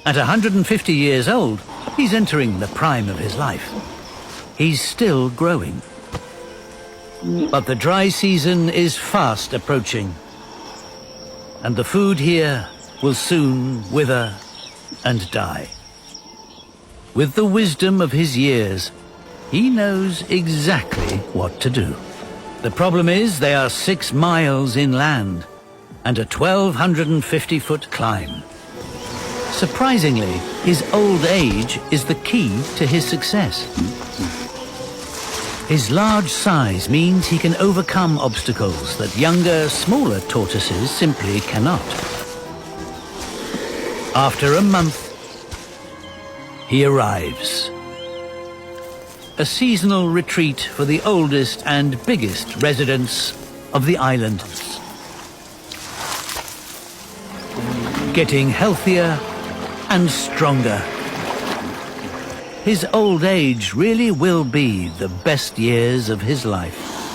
At 150 years old, he's entering the prime of his life. He's still growing. But the dry season is fast approaching. And the food here will soon wither and die. With the wisdom of his years, he knows exactly what to do. The problem is they are 6 miles inland and a 1,250-foot climb. Surprisingly, his old age is the key to his success. His large size means he can overcome obstacles that younger, smaller tortoises simply cannot. After a month, he arrives. A seasonal retreat for the oldest and biggest residents of the island. Getting healthier and stronger. His old age really will be the best years of his life.